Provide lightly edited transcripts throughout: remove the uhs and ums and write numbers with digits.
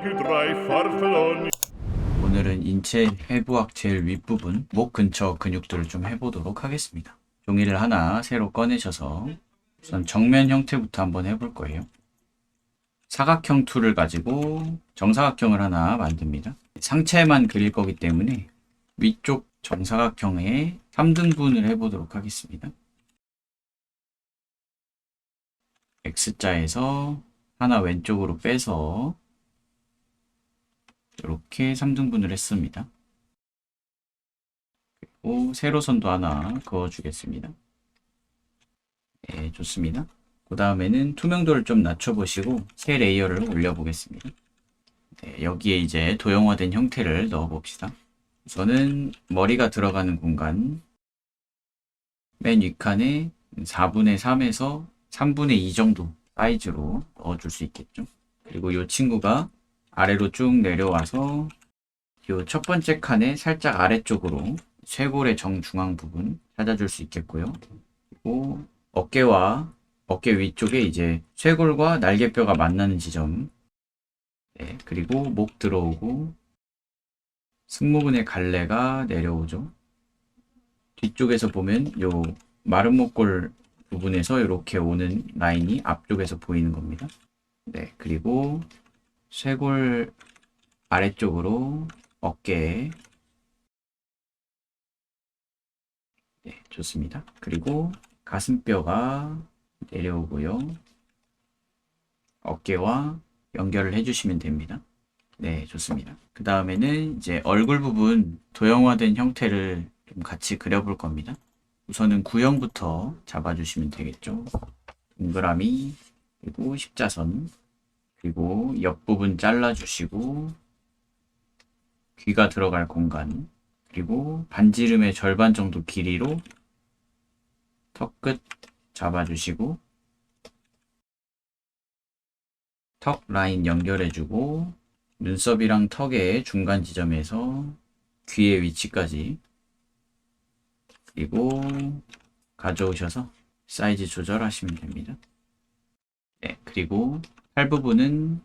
più tra i farfalloni. 오늘은 인체 해부학 제일 윗부분 목 근처 근육들을 좀 해보도록 하겠습니다. 종이를 하나 새로 꺼내셔서 우선 정면 형태부터 한번 해볼 거예요. 사각형 툴을 가지고 정사각형을 하나 만듭니다. 상체만 그릴 거기 때문에 위쪽 정사각형에 3등분을 해보도록 하겠습니다. X자에서 하나 왼쪽으로 빼서 이렇게 3등분을 했습니다. 그리고 세로선도 하나 그어주겠습니다. 네, 좋습니다. 그 다음에는 투명도를 좀 낮춰보시고 새 레이어를 올려보겠습니다. 네, 여기에 이제 도형화된 형태를 넣어봅시다. 우선은 머리가 들어가는 공간 맨 윗칸에 4분의 3에서 3분의 2 정도 사이즈로 넣어줄 수 있겠죠. 그리고 이 친구가 아래로 쭉 내려와서 이 첫 번째 칸의 살짝 아래쪽으로 쇄골의 정중앙 부분 찾아줄 수 있겠고요. 그리고 어깨와 어깨 위쪽에 이제 쇄골과 날개뼈가 만나는 지점, 네, 그리고 목 들어오고 승모근의 갈래가 내려오죠. 뒤쪽에서 보면 요 마른 목골 부분에서 이렇게 오는 라인이 앞쪽에서 보이는 겁니다. 네, 그리고 쇄골 아래쪽으로 어깨, 네, 좋습니다. 그리고 가슴뼈가 내려오고요. 어깨와 연결을 해주시면 됩니다. 네, 좋습니다. 그 다음에는 이제 얼굴 부분 도형화된 형태를 좀 같이 그려볼 겁니다. 우선은 구형부터 잡아주시면 되겠죠. 동그라미, 그리고 십자선, 그리고 옆부분 잘라주시고 귀가 들어갈 공간, 그리고 반지름의 절반 정도 길이로 턱 끝 잡아주시고 턱 라인 연결해주고 눈썹이랑 턱의 중간 지점에서 귀의 위치까지, 그리고 가져오셔서 사이즈 조절하시면 됩니다. 네, 그리고 팔 부분은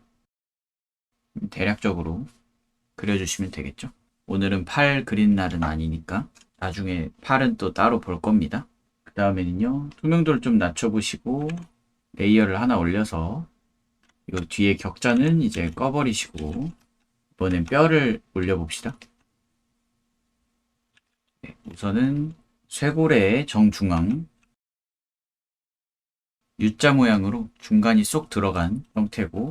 대략적으로 그려주시면 되겠죠. 오늘은 팔 그린 날은 아니니까 나중에 팔은 또 따로 볼 겁니다. 그 다음에는요, 투명도를 좀 낮춰보시고 레이어를 하나 올려서 이 뒤에 격자는 이제 꺼버리시고 이번엔 뼈를 올려봅시다. 네, 우선은 쇄골의 정중앙 U자 모양으로 중간이 쏙 들어간 형태고,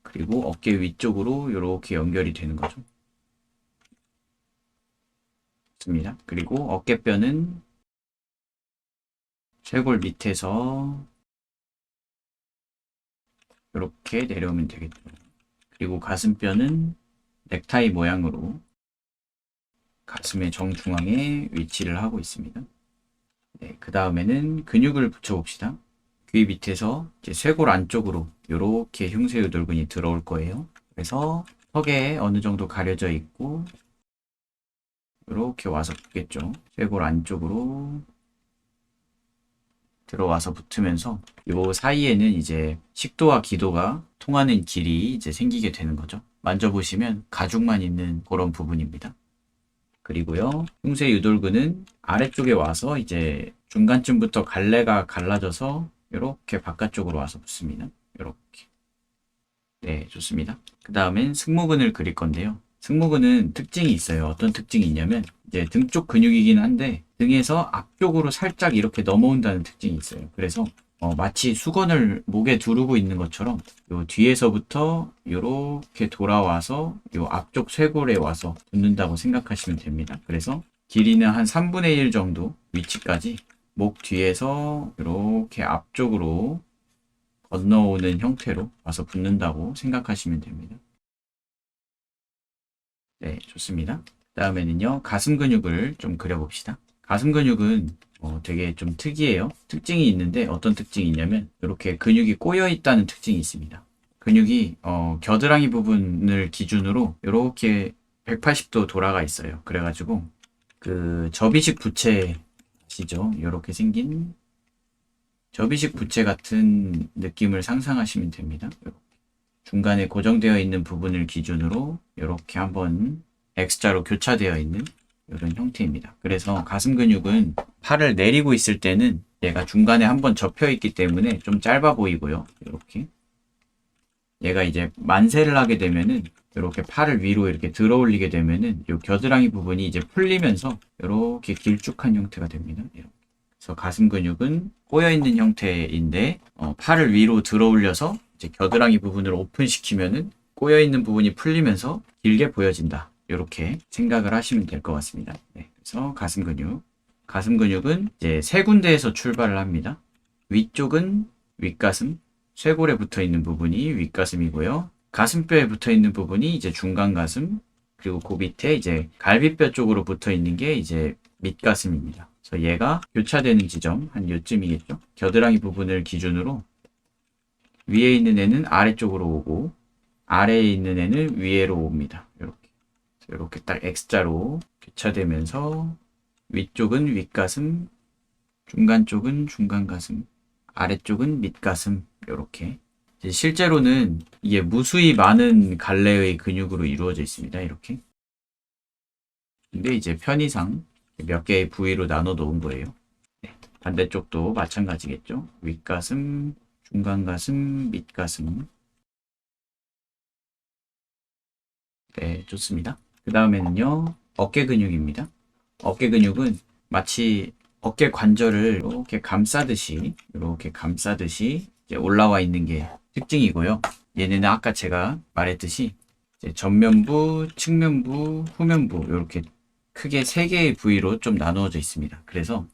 그리고 어깨 위쪽으로 이렇게 연결이 되는 거죠. 좋습니다. 그리고 어깨뼈는 쇄골 밑에서 이렇게 내려오면 되겠죠. 그리고 가슴뼈는 넥타이 모양으로 가슴의 정중앙에 위치를 하고 있습니다. 네, 그 다음에는 근육을 붙여봅시다. 귀 밑에서 이제 쇄골 안쪽으로 이렇게 흉쇄유돌근이 들어올 거예요. 그래서 턱에 어느 정도 가려져 있고 이렇게 와서 붙겠죠. 쇄골 안쪽으로 들어와서 붙으면서 이 사이에는 이제 식도와 기도가 통하는 길이 이제 생기게 되는 거죠. 만져보시면 가죽만 있는 그런 부분입니다. 그리고요, 흉쇄 유돌근은 아래쪽에 와서 이제 중간쯤부터 갈래가 갈라져서 이렇게 바깥쪽으로 와서 붙습니다. 이렇게. 네, 좋습니다. 그 다음엔 승모근을 그릴 건데요. 승모근은 특징이 있어요. 어떤 특징이 있냐면 이제 등 쪽 근육이긴 한데 등에서 앞쪽으로 살짝 이렇게 넘어온다는 특징이 있어요. 그래서 마치 수건을 목에 두르고 있는 것처럼 요 뒤에서부터 이렇게 돌아와서 요 앞쪽 쇄골에 와서 붙는다고 생각하시면 됩니다. 그래서 길이는 한 3분의 1 정도 위치까지 목 뒤에서 이렇게 앞쪽으로 건너오는 형태로 와서 붙는다고 생각하시면 됩니다. 네, 좋습니다. 그 다음에는요, 가슴 근육을 좀 그려봅시다. 가슴 근육은 되게 좀 특이해요. 특징이 있는데 어떤 특징이 있냐면 이렇게 근육이 꼬여 있다는 특징이 있습니다. 근육이 겨드랑이 부분을 기준으로 이렇게 180도 돌아가 있어요. 그래가지고 그 접이식 부채 아시죠? 이렇게 생긴 접이식 부채 같은 느낌을 상상하시면 됩니다. 중간에 고정되어 있는 부분을 기준으로 이렇게 한번 X자로 교차되어 있는 이런 형태입니다. 그래서 가슴 근육은 팔을 내리고 있을 때는 얘가 중간에 한번 접혀 있기 때문에 좀 짧아 보이고요. 이렇게 얘가 이제 만세를 하게 되면은 이렇게 팔을 위로 이렇게 들어 올리게 되면은 이 겨드랑이 부분이 이제 풀리면서 이렇게 길쭉한 형태가 됩니다. 이렇게. 그래서 가슴 근육은 꼬여 있는 형태인데 팔을 위로 들어 올려서 이제 겨드랑이 부분을 오픈시키면은 꼬여 있는 부분이 풀리면서 길게 보여진다. 이렇게 생각을 하시면 될 것 같습니다. 네, 그래서 가슴 근육. 가슴 근육은 이제 세 군데에서 출발을 합니다. 위쪽은 윗가슴, 쇄골에 붙어 있는 부분이 윗가슴이고요. 가슴뼈에 붙어 있는 부분이 이제 중간가슴, 그리고 그 밑에 이제 갈비뼈 쪽으로 붙어 있는 게 이제 밑가슴입니다. 그래서 얘가 교차되는 지점 한 요쯤이겠죠. 겨드랑이 부분을 기준으로 위에 있는 애는 아래쪽으로 오고 아래에 있는 애는 위로 옵니다. 이렇게 딱 X자로 교차되면서 위쪽은 윗가슴, 중간 쪽은 중간가슴, 아래쪽은 밑가슴. 이렇게 실제로는 이게 무수히 많은 갈래의 근육으로 이루어져 있습니다. 이렇게. 근데 이제 편의상 몇 개의 부위로 나눠 놓은 거예요. 네. 반대쪽도 마찬가지겠죠. 윗가슴, 중간가슴, 밑가슴. 네, 좋습니다. 그 다음에는요, 어깨 근육입니다. 어깨 근육은 마치 어깨 관절을 이렇게 감싸듯이 이제 올라와 있는 게 특징이고요. 얘네는 아까 제가 말했듯이 이제 전면부, 측면부, 후면부 이렇게 크게 세 개의 부위로 좀 나누어져 있습니다. 그래서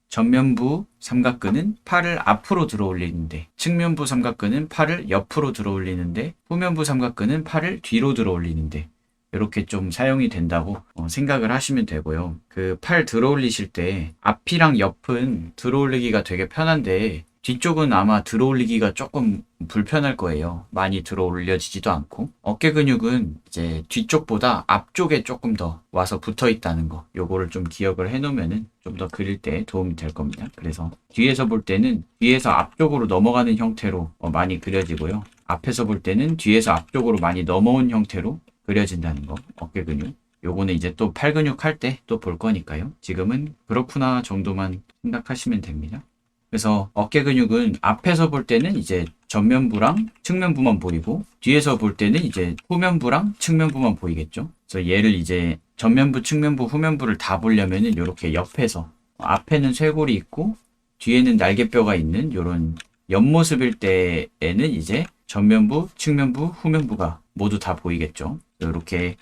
전면부 삼각근은 팔을 앞으로 들어 올리는데, 측면부 삼각근은 팔을 옆으로 들어 올리는데, 후면부 삼각근은 팔을 뒤로 들어 올리는데, 이렇게 좀 사용이 된다고 생각을 하시면 되고요. 그 팔 들어 올리실 때 앞이랑 옆은 들어 올리기가 되게 편한데 뒤쪽은 아마 들어 올리기가 조금 불편할 거예요. 많이 들어 올려지지도 않고. 어깨 근육은 이제 뒤쪽보다 앞쪽에 조금 더 와서 붙어 있다는 거. 요거를 좀 기억을 해 놓으면은 좀 더 그릴 때 도움이 될 겁니다. 그래서 뒤에서 볼 때는 뒤에서 앞쪽으로 넘어가는 형태로 많이 그려지고요. 앞에서 볼 때는 뒤에서 앞쪽으로 많이 넘어온 형태로 그려진다는 거. 어깨 근육. 요거는 이제 또 팔 근육 할 때 또 볼 거니까요. 지금은 그렇구나 정도만 생각하시면 됩니다. 그래서 어깨 근육은 앞에서 볼 때는 이제 전면부랑 측면부만 보이고 뒤에서 볼 때는 이제 후면부랑 측면부만 보이겠죠. 그래서 얘를 이제 전면부, 측면부, 후면부를 다 보려면은 이렇게 옆에서 앞에는 쇄골이 있고 뒤에는 날개뼈가 있는 이런 옆모습일 때에는 이제 전면부, 측면부, 후면부가 모두 다 보이겠죠. 이렇게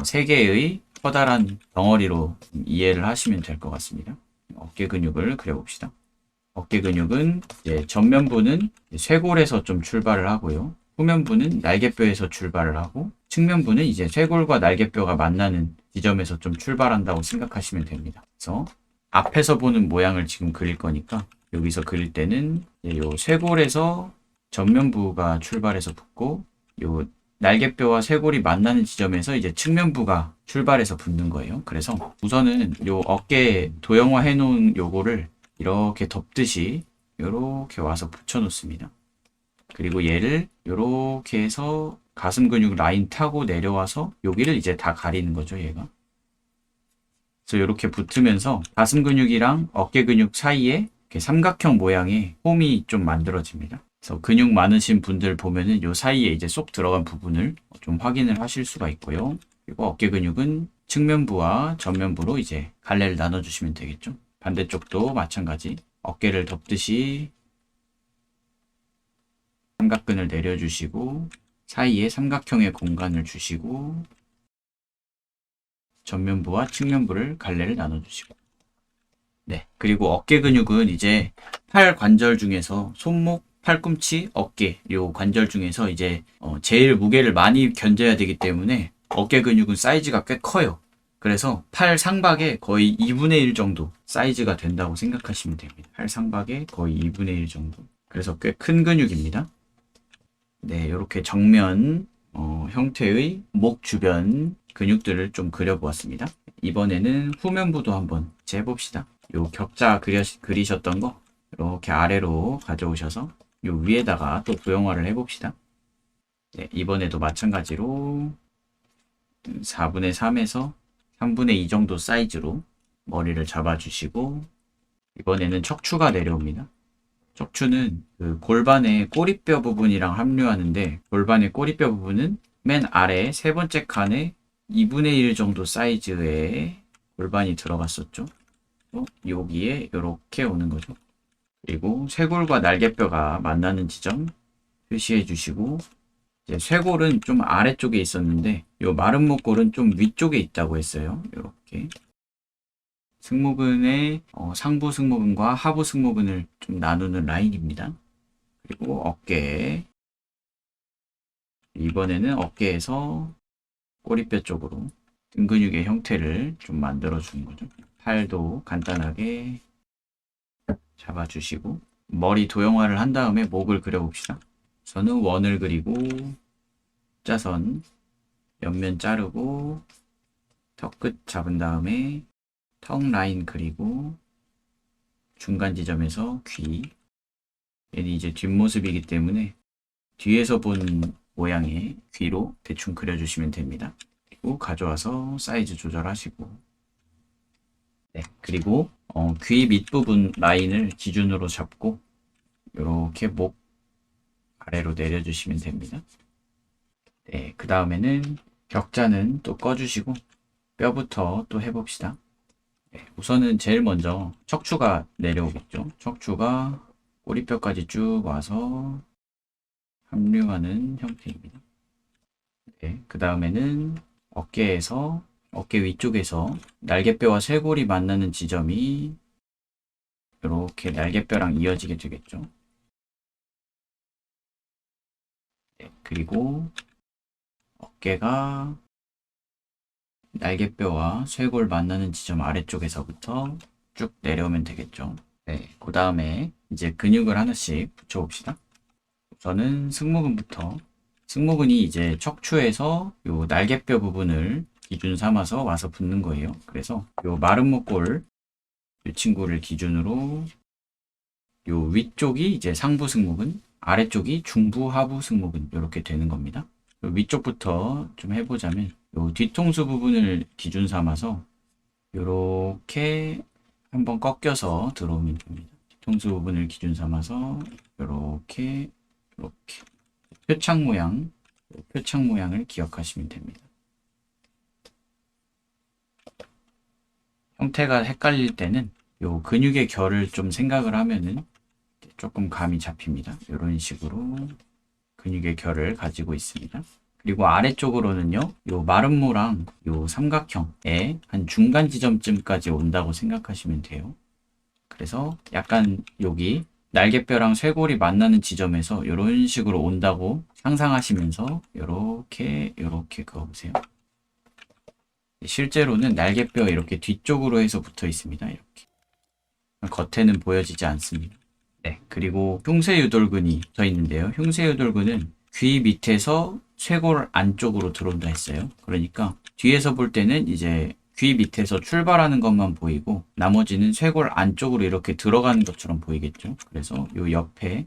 세 개의 커다란 덩어리로 이해를 하시면 될 것 같습니다. 어깨 근육을 그려봅시다. 어깨 근육은 이제 전면부는 쇄골에서 좀 출발을 하고요. 후면부는 날개뼈에서 출발을 하고 측면부는 이제 쇄골과 날개뼈가 만나는 지점에서 좀 출발한다고 생각하시면 됩니다. 그래서 앞에서 보는 모양을 지금 그릴 거니까 여기서 그릴 때는 요 쇄골에서 전면부가 출발해서 붙고 요 날개뼈와 쇄골이 만나는 지점에서 이제 측면부가 출발해서 붙는 거예요. 그래서 우선은 요 어깨 도형화 해 놓은 요거를 이렇게 덮듯이 이렇게 와서 붙여 놓습니다. 그리고 얘를 이렇게 해서 가슴 근육 라인 타고 내려와서 여기를 이제 다 가리는 거죠, 얘가. 그래서 이렇게 붙으면서 가슴 근육이랑 어깨 근육 사이에 이렇게 삼각형 모양의 홈이 좀 만들어집니다. 그래서 근육 많으신 분들 보면은 요 사이에 이제 쏙 들어간 부분을 좀 확인을 하실 수가 있고요. 그리고 어깨 근육은 측면부와 전면부로 이제 갈래를 나눠주시면 되겠죠. 반대쪽도 마찬가지. 어깨를 덮듯이 삼각근을 내려주시고 사이에 삼각형의 공간을 주시고 전면부와 측면부를 갈래를 나눠주시고 네. 그리고 어깨 근육은 이제 팔 관절 중에서 손목, 팔꿈치, 어깨 요 관절 중에서 이제 제일 무게를 많이 견뎌야 되기 때문에 어깨 근육은 사이즈가 꽤 커요. 그래서 팔 상박의 거의 2분의 1 정도 사이즈가 된다고 생각하시면 됩니다. 팔 상박의 거의 2분의 1 정도. 그래서 꽤 큰 근육입니다. 네, 이렇게 정면 형태의 목 주변 근육들을 좀 그려보았습니다. 이번에는 후면부도 한번 재봅시다. 요 격자 그리셨던 거 이렇게 아래로 가져오셔서 요 위에다가 또 도형화를 해봅시다. 네, 이번에도 마찬가지로 4분의 3에서 3분의 2 정도 사이즈로 머리를 잡아주시고, 이번에는 척추가 내려옵니다. 척추는 그 골반의 꼬리뼈 부분이랑 합류하는데, 골반의 꼬리뼈 부분은 맨 아래 세 번째 칸에 2분의 1 정도 사이즈의 골반이 들어갔었죠. 여기에 이렇게 오는 거죠. 그리고 쇄골과 날개뼈가 만나는 지점 표시해 주시고, 이제 쇄골은 좀 아래쪽에 있었는데 요 마른 목골은 좀 위쪽에 있다고 했어요. 이렇게 승모근의 상부 승모근과 하부 승모근을 좀 나누는 라인입니다. 그리고 어깨, 이번에는 어깨에서 꼬리뼈 쪽으로 등 근육의 형태를 좀 만들어 주는 거죠. 팔도 간단하게 잡아주시고, 머리 도형화를 한 다음에 목을 그려봅시다. 저는 원을 그리고 짜선 옆면 자르고 턱끝 잡은 다음에 턱 라인 그리고 중간 지점에서 귀, 얘는 이제 뒷모습이기 때문에 뒤에서 본 모양의 귀로 대충 그려주시면 됩니다. 그리고 가져와서 사이즈 조절하시고, 네, 그리고 귀 밑부분 라인을 기준으로 잡고 이렇게 목 아래로 내려주시면 됩니다. 네, 그 다음에는 격자는 또 꺼주시고 뼈부터 또 해봅시다. 네, 우선은 제일 먼저 척추가 내려오겠죠. 척추가 꼬리뼈까지 쭉 와서 합류하는 형태입니다. 네, 그 다음에는 어깨에서 어깨 위쪽에서 날개뼈와 쇄골이 만나는 지점이 이렇게 날개뼈랑 이어지게 되겠죠. 네, 그리고 어깨가 날개뼈와 쇄골 만나는 지점 아래쪽에서부터 쭉 내려오면 되겠죠. 네, 그 다음에 이제 근육을 하나씩 붙여봅시다. 우선은 승모근부터. 승모근이 이제 척추에서 요 날개뼈 부분을 기준 삼아서 와서 붙는 거예요. 그래서 요 마른 목골 이 친구를 기준으로 요 위쪽이 이제 상부 승모근, 아래쪽이 중부 하부 승모근 이렇게 되는 겁니다. 위쪽부터 좀 해보자면 요 뒤통수 부분을 기준 삼아서 요렇게 한번 꺾여서 들어오면 됩니다. 뒤통수 부분을 기준 삼아서 요렇게 표창 모양을 기억하시면 됩니다. 형태가 헷갈릴 때는 요 근육의 결을 좀 생각을 하면은 조금 감이 잡힙니다. 이런 식으로 근육의 결을 가지고 있습니다. 그리고 아래쪽으로는요, 요 마름모랑 요 삼각형의 한 중간 지점쯤까지 온다고 생각하시면 돼요. 그래서 약간 여기 날개뼈랑 쇄골이 만나는 지점에서 이런 식으로 온다고 상상하시면서 이렇게 그어보세요. 실제로는 날개뼈 이렇게 뒤쪽으로 해서 붙어 있습니다. 이렇게 겉에는 보여지지 않습니다. 네, 그리고 흉쇄유돌근이 붙어 있는데요. 흉쇄유돌근은 귀 밑에서 쇄골 안쪽으로 들어온다 했어요. 그러니까 뒤에서 볼 때는 이제 귀 밑에서 출발하는 것만 보이고 나머지는 쇄골 안쪽으로 이렇게 들어가는 것처럼 보이겠죠. 그래서 요 옆에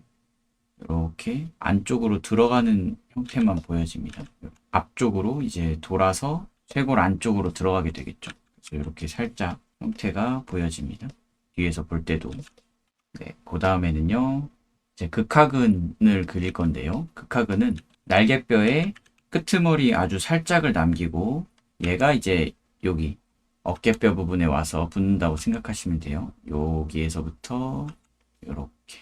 이렇게 안쪽으로 들어가는 형태만 보여집니다. 앞쪽으로 이제 돌아서 쇄골 안쪽으로 들어가게 되겠죠. 그래서 이렇게 살짝 형태가 보여집니다. 뒤에서 볼 때도. 네, 그 다음에는요, 이제 극하근을 그릴 건데요. 극하근은 날개뼈의 끄트머리 아주 살짝을 남기고 얘가 이제 여기 어깨뼈 부분에 와서 붙는다고 생각하시면 돼요. 여기에서부터 이렇게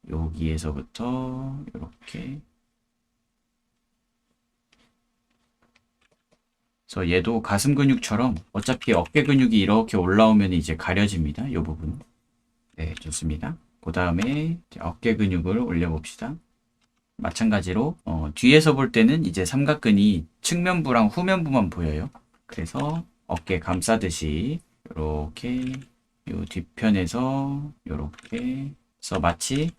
여기에서부터 이렇게. 그래서 얘도 가슴 근육처럼 어차피 어깨 근육이 이렇게 올라오면 이제 가려집니다. 이 부분. 네, 좋습니다. 그 다음에 어깨 근육을 올려봅시다. 마찬가지로 뒤에서 볼 때는 이제 삼각근이 측면부랑 후면부만 보여요. 그래서 어깨 감싸듯이 이렇게 요 뒤편에서 이렇게 해서 마치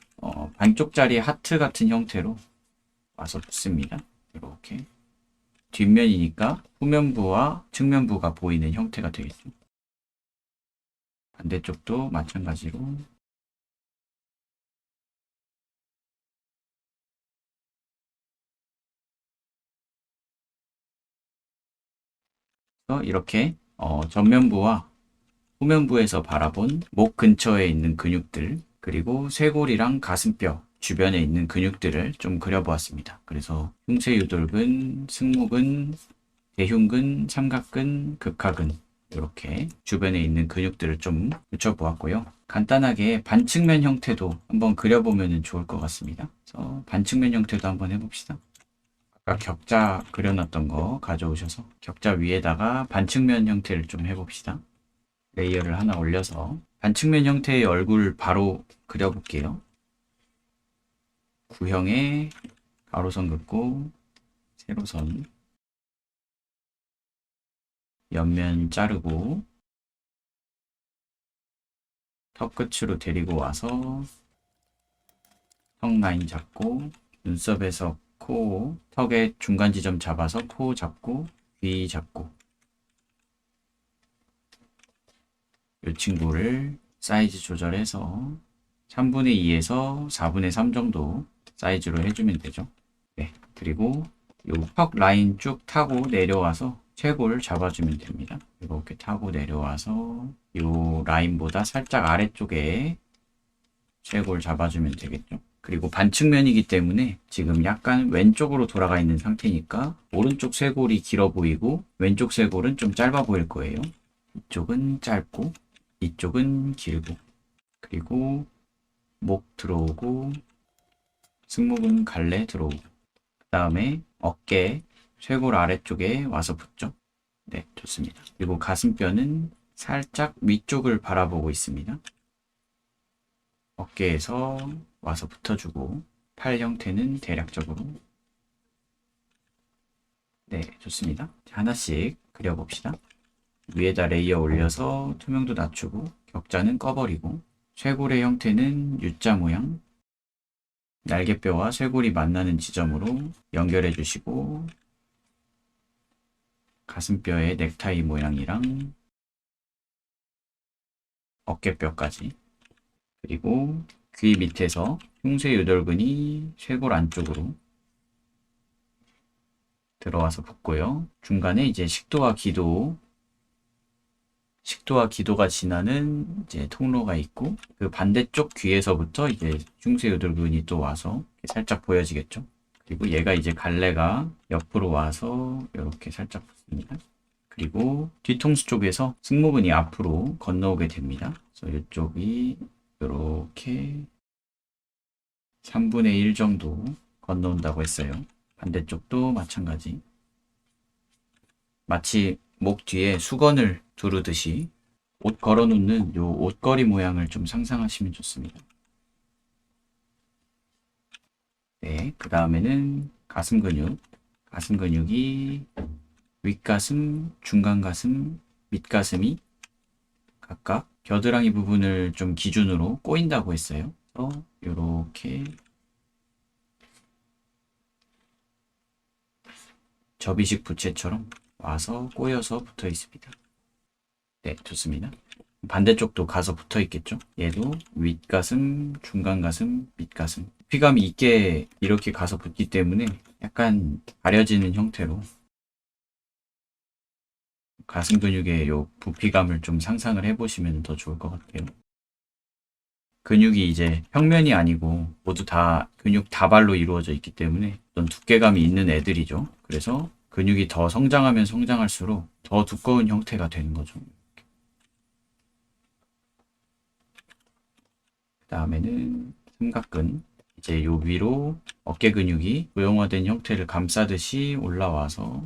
반쪽짜리 하트 같은 형태로 와서 붙습니다. 이렇게 뒷면이니까 후면부와 측면부가 보이는 형태가 되겠죠. 반대쪽도 마찬가지로 이렇게 전면부와 후면부에서 바라본 목 근처에 있는 근육들, 그리고 쇄골이랑 가슴뼈 주변에 있는 근육들을 좀 그려보았습니다. 그래서 흉쇄유돌근, 승모근, 대흉근, 삼각근, 극하근 이렇게 주변에 있는 근육들을 좀 붙여보았고요. 간단하게 반측면 형태도 한번 그려보면 좋을 것 같습니다. 그래서 반측면 형태도 한번 해봅시다. 아까 격자 그려놨던 거 가져오셔서 격자 위에다가 반측면 형태를 좀 해봅시다. 레이어를 하나 올려서 반측면 형태의 얼굴 바로 그려볼게요. 구형에 가로선 긋고 세로선, 옆면 자르고 턱 끝으로 데리고 와서 턱 라인 잡고 눈썹에서 코, 턱의 중간 지점 잡아서 코 잡고 귀 잡고 이 친구를 사이즈 조절해서 3분의 2에서 4분의 3 정도 사이즈로 해주면 되죠. 네, 그리고 이 턱 라인 쭉 타고 내려와서 쇄골을 잡아주면 됩니다. 이렇게 타고 내려와서 이 라인보다 살짝 아래쪽에 쇄골 잡아주면 되겠죠. 그리고 반측면이기 때문에 지금 약간 왼쪽으로 돌아가 있는 상태니까 오른쪽 쇄골이 길어 보이고 왼쪽 쇄골은 좀 짧아 보일 거예요. 이쪽은 짧고 이쪽은 길고, 그리고 목 들어오고 승모근 갈래 들어오고, 그 다음에 어깨 쇄골 아래쪽에 와서 붙죠. 네, 좋습니다. 그리고 가슴뼈는 살짝 위쪽을 바라보고 있습니다. 어깨에서 와서 붙어주고, 팔 형태는 대략적으로. 네, 좋습니다. 하나씩 그려봅시다. 위에다 레이어 올려서 투명도 낮추고 격자는 꺼버리고, 쇄골의 형태는 U자 모양, 날개뼈와 쇄골이 만나는 지점으로 연결해 주시고, 가슴뼈의 넥타이 모양이랑 어깨뼈까지, 그리고 귀 밑에서 흉쇄유돌근이 쇄골 안쪽으로 들어와서 붙고요. 중간에 이제 식도와 기도가 지나는 이제 통로가 있고, 그 반대쪽 귀에서부터 이제 흉쇄유돌근이 또 와서 살짝 보여지겠죠. 그리고 얘가 이제 갈래가 옆으로 와서 이렇게 살짝 붙습니다. 그리고 뒤통수 쪽에서 승모근이 앞으로 건너오게 됩니다. 그래서 이쪽이 이렇게 3분의 1 정도 건너온다고 했어요. 반대쪽도 마찬가지. 마치 목 뒤에 수건을 두르듯이 옷 걸어놓는 요 옷걸이 모양을 좀 상상하시면 좋습니다. 네, 그 다음에는 가슴 근육. 가슴 근육이 윗가슴, 중간가슴, 밑가슴이 각각 겨드랑이 부분을 좀 기준으로 꼬인다고 했어요. 그래서 이렇게 접이식 부채처럼 와서 꼬여서 붙어 있습니다. 네, 좋습니다. 반대쪽도 가서 붙어 있겠죠. 얘도 윗가슴, 중간가슴, 밑가슴. 부피감이 있게 이렇게 가서 붙기 때문에 약간 가려지는 형태로 가슴 근육의 요 부피감을 좀 상상을 해보시면 더 좋을 것 같아요. 근육이 이제 평면이 아니고 모두 다 근육 다발로 이루어져 있기 때문에 어떤 두께감이 있는 애들이죠. 그래서 근육이 더 성장하면 성장할수록 더 두꺼운 형태가 되는 거죠. 그 다음에는 삼각근. 이제 요 위로 어깨 근육이 고형화된 형태를 감싸듯이 올라와서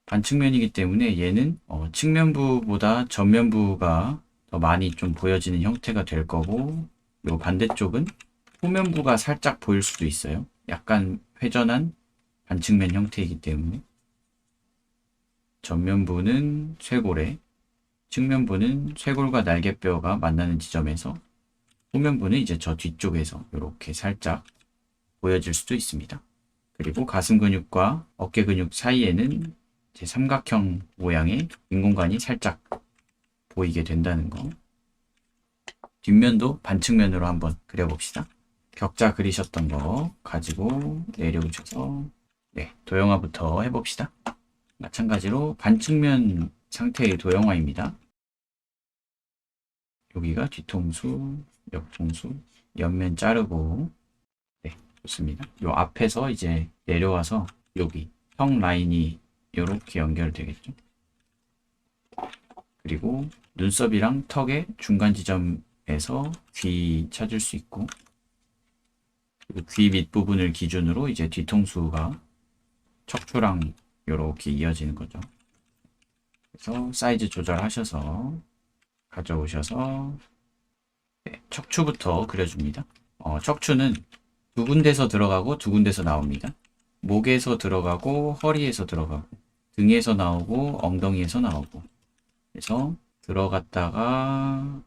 반측면이기 때문에 얘는 측면부보다 전면부가 더 많이 좀 보여지는 형태가 될 거고, 요 반대쪽은 후면부가 살짝 보일 수도 있어요. 약간 회전한 반측면 형태이기 때문에 전면부는 쇄골에, 측면부는 쇄골과 날개뼈가 만나는 지점에서, 후면부는 이제 저 뒤쪽에서 이렇게 살짝 보여질 수도 있습니다. 그리고 가슴 근육과 어깨 근육 사이에는 이제 삼각형 모양의 빈 공간이 살짝 보이게 된다는 거. 뒷면도 반측면으로 한번 그려봅시다. 격자 그리셨던 거 가지고 내려오셔서, 네, 도형화부터 해봅시다. 마찬가지로 반측면 상태의 도형화입니다. 여기가 뒤통수, 옆통수, 옆면 자르고, 네, 좋습니다. 요 앞에서 이제 내려와서 여기 턱 라인이 이렇게 연결되겠죠. 그리고 눈썹이랑 턱의 중간 지점에서 귀 찾을 수 있고, 그리고 귀 밑부분을 기준으로 이제 뒤통수가 척추랑 이렇게 이어지는 거죠. 그래서 사이즈 조절하셔서 가져오셔서 네, 척추부터 그려줍니다. 척추는 두 군데서 들어가고 두 군데서 나옵니다. 목에서 들어가고 허리에서 들어가고 등에서 나오고 엉덩이에서 나오고, 그래서 들어갔다가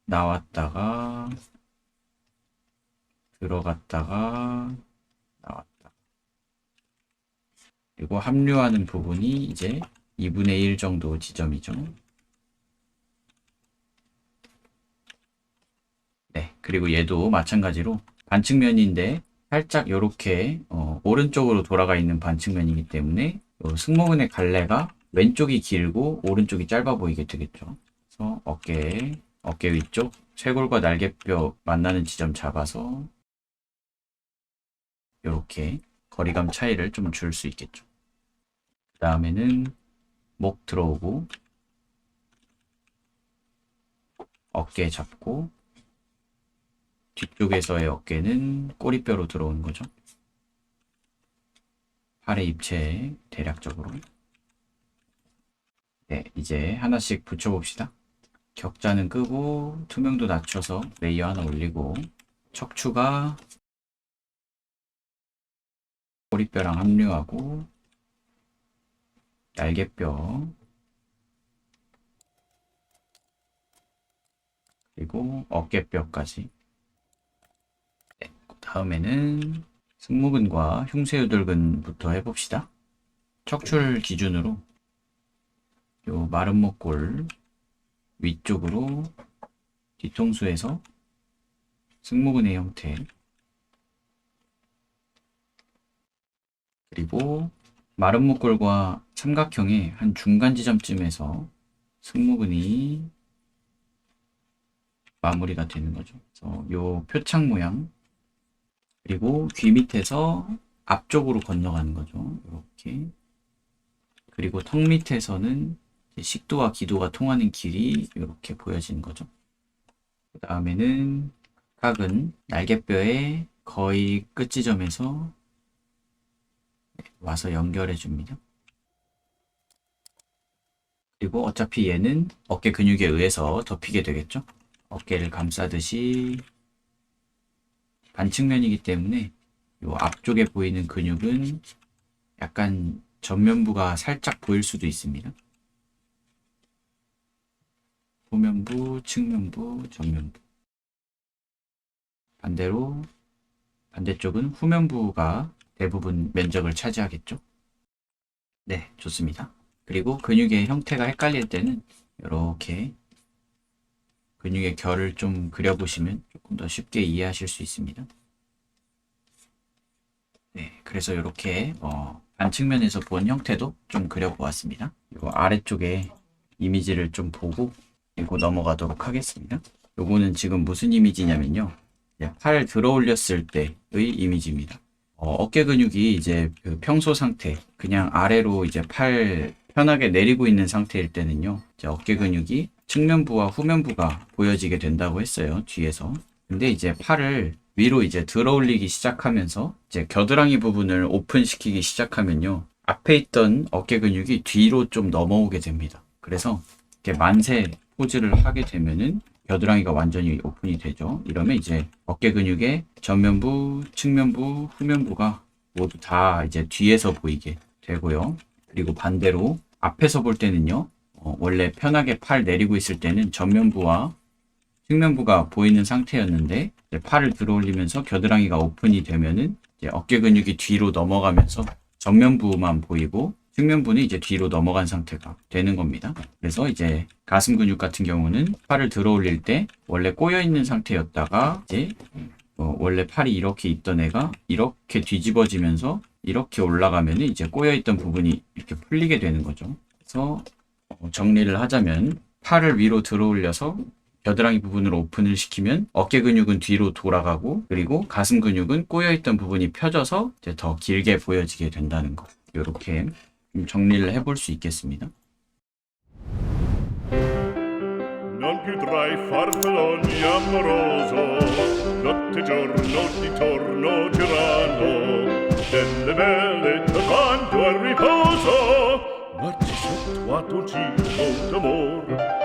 나왔다가 들어갔다가 나왔다. 그리고 합류하는 부분이 이제 2분의 1 정도 지점이죠. 네, 그리고 얘도 마찬가지로 반측면인데 살짝 이렇게 오른쪽으로 돌아가 있는 반측면이기 때문에 승모근의 갈래가 왼쪽이 길고 오른쪽이 짧아 보이게 되겠죠. 그래서 어깨 위쪽 쇄골과 날개뼈 만나는 지점 잡아서 이렇게 거리감 차이를 좀 줄 수 있겠죠. 그 다음에는 목 들어오고 어깨 잡고 뒤쪽에서의 어깨는 꼬리뼈로 들어오는 거죠. 팔의 입체 대략적으로. 네, 이제 하나씩 붙여봅시다. 격자는 끄고 투명도 낮춰서 레이어 하나 올리고, 척추가 꼬리뼈랑 합류하고 날개뼈, 그리고 어깨뼈까지. 네, 다음에는 승모근과 흉쇄유돌근부터 해봅시다. 척추를 기준으로 요 마른 목골 위쪽으로 뒤통수에서 승모근의 형태, 그리고 마른 목골과 삼각형의 한 중간 지점쯤에서 승모근이 마무리가 되는 거죠. 그래서 요 표창 모양, 그리고 귀 밑에서 앞쪽으로 건너가는 거죠. 이렇게. 그리고 턱 밑에서는 식도와 기도가 통하는 길이 이렇게 보여지는 거죠. 그 다음에는 각은 날개뼈의 거의 끝 지점에서 와서 연결해 줍니다. 그리고 어차피 얘는 어깨 근육에 의해서 덮이게 되겠죠. 어깨를 감싸듯이 반측면이기 때문에 요 앞쪽에 보이는 근육은 약간 전면부가 살짝 보일 수도 있습니다. 후면부, 측면부, 전면부. 반대로 반대쪽은 후면부가 대부분 면적을 차지하겠죠. 네, 좋습니다. 그리고 근육의 형태가 헷갈릴 때는 이렇게 근육의 결을 좀 그려보시면 조금 더 쉽게 이해하실 수 있습니다. 네, 그래서 이렇게 반측면에서 본 형태도 좀 그려보았습니다. 이 아래쪽에 이미지를 좀 보고 읽고 넘어가도록 하겠습니다. 요거는 지금 무슨 이미지냐면요, 팔 들어 올렸을 때의 이미지입니다. 어깨 근육이 이제 그 평소 상태, 그냥 아래로 이제 팔 편하게 내리고 있는 상태일 때는요, 이제 어깨 근육이 측면부와 후면부가 보여지게 된다고 했어요, 뒤에서. 근데 이제 팔을 위로 이제 들어 올리기 시작하면서 이제 겨드랑이 부분을 오픈시키기 시작하면요, 앞에 있던 어깨 근육이 뒤로 좀 넘어오게 됩니다. 그래서 이렇게 만세 포즈를 하게 되면은 겨드랑이가 완전히 오픈이 되죠. 이러면 이제 어깨 근육의 전면부, 측면부, 후면부가 모두 다 이제 뒤에서 보이게 되고요. 그리고 반대로 앞에서 볼 때는요, 원래 편하게 팔 내리고 있을 때는 전면부와 측면부가 보이는 상태였는데, 이제 팔을 들어 올리면서 겨드랑이가 오픈이 되면은 이제 어깨 근육이 뒤로 넘어가면서 전면부만 보이고 측면부는 이제 뒤로 넘어간 상태가 되는 겁니다. 그래서 이제 가슴 근육 같은 경우는 팔을 들어 올릴 때 원래 꼬여 있는 상태였다가 이제 원래 팔이 이렇게 있던 애가 이렇게 뒤집어지면서 이렇게 올라가면 이제 꼬여있던 부분이 이렇게 풀리게 되는 거죠. 그래서 정리를 하자면 팔을 위로 들어 올려서 겨드랑이 부분을 오픈을 시키면 어깨 근육은 뒤로 돌아가고 그리고 가슴 근육은 꼬여있던 부분이 펴져서 이제 더 길게 보여지게 된다는 거. 이렇게 좀 정리를 해볼 수 있겠습니다. Non più tra i farfalloni amoroso, notte e giorno di torno girano, delle belle tornando al riposo, ma ci sotto a un cibo d'amore.